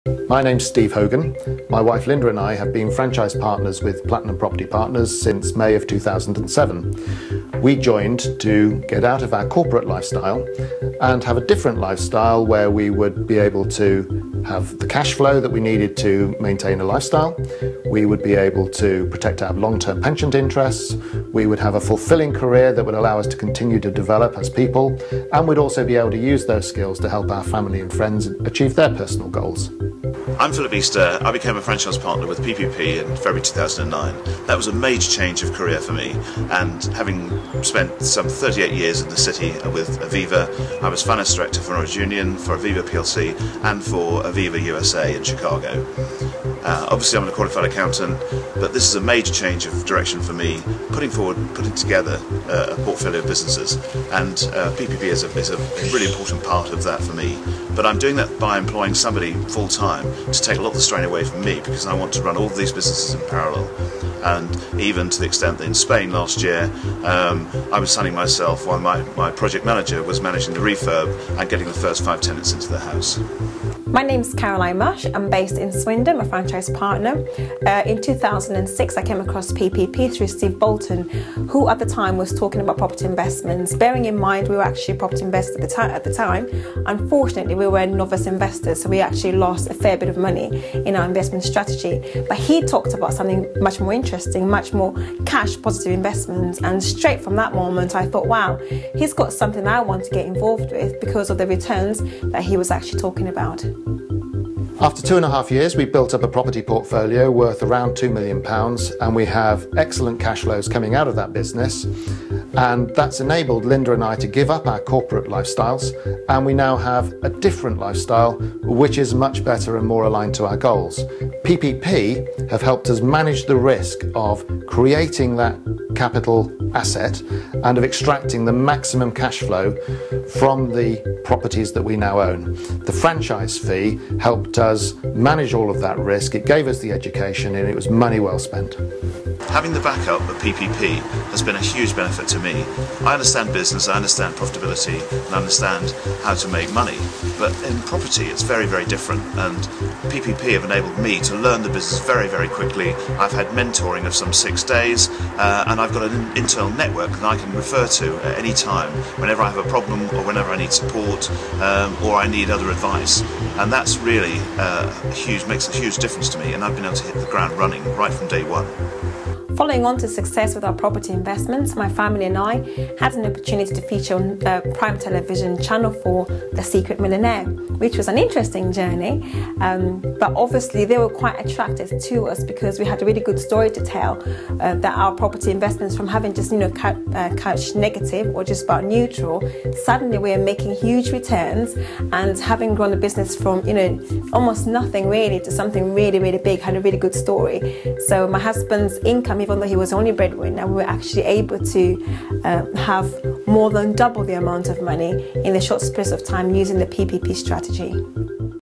My name's Steve Hogan. My wife Linda and I have been franchise partners with Platinum Property Partners since May of 2007. We joined to get out of our corporate lifestyle and have a different lifestyle where we would be able to have the cash flow that we needed to maintain a lifestyle. We would be able to protect our long-term pension interests. We would have a fulfilling career that would allow us to continue to develop as people, and we'd also be able to use those skills to help our family and friends achieve their personal goals. I'm Philip Easter. I became a franchise partner with PPP in February 2009. That was a major change of career for me, and having spent some 38 years in the city with Aviva, I was finance director for Norwich Union, for Aviva PLC and for Aviva USA in Chicago. Obviously I'm a qualified accountant, but this is a major change of direction for me, putting together a portfolio of businesses, and PPP is a really important part of that for me. But I'm doing that by employing somebody full-time to take a lot of the strain away from me, because I want to run all of these businesses in parallel. And even to the extent that in Spain last year I was sunning myself while my project manager was managing the refurb and getting the first 5 tenants into the house. My name's Caroline Marsh. I'm based in Swindon, I'm a franchise partner. In 2006 I came across PPP through Steve Bolton, who at the time was talking about property investments. Bearing in mind we were actually property investors at the time. Unfortunately we were novice investors, so we actually lost a fair bit of money in our investment strategy. But he talked about something much more interesting, much more cash positive investments, and straight from that moment I thought, wow, he's got something I want to get involved with because of the returns that he was actually talking about. After 2.5 years, we built up a property portfolio worth around £2 million, and we have excellent cash flows coming out of that business. And that's enabled Linda and I to give up our corporate lifestyles, and we now have a different lifestyle which is much better and more aligned to our goals. PPP have helped us manage the risk of creating that capital asset and of extracting the maximum cash flow from the properties that we now own. The franchise fee helped us manage all of that risk. It gave us the education, and it was money well spent. Having the backup of PPP has been a huge benefit to me. I understand business, I understand profitability, and I understand how to make money. But in property it's very, very different, and PPP have enabled me to learn the business very, very quickly. I've had mentoring of some 6 days, and I've got an internal network that I can refer to at any time whenever I have a problem or whenever I need support or I need other advice. And that's really makes a huge difference to me, and I've been able to hit the ground running right from day one. Following on to success with our property investments, my family and I had an opportunity to feature on the Prime Television Channel 4, The Secret Millionaire, which was an interesting journey. But obviously they were quite attracted to us because we had a really good story to tell, that our property investments, from having just couch negative or just about neutral, suddenly we are making huge returns, and having grown the business from almost nothing really to something really, really big, had a really good story. So my husband's income, even though he was only breadwinner, we were actually able to have more than double the amount of money in the short space of time using the PPP strategy.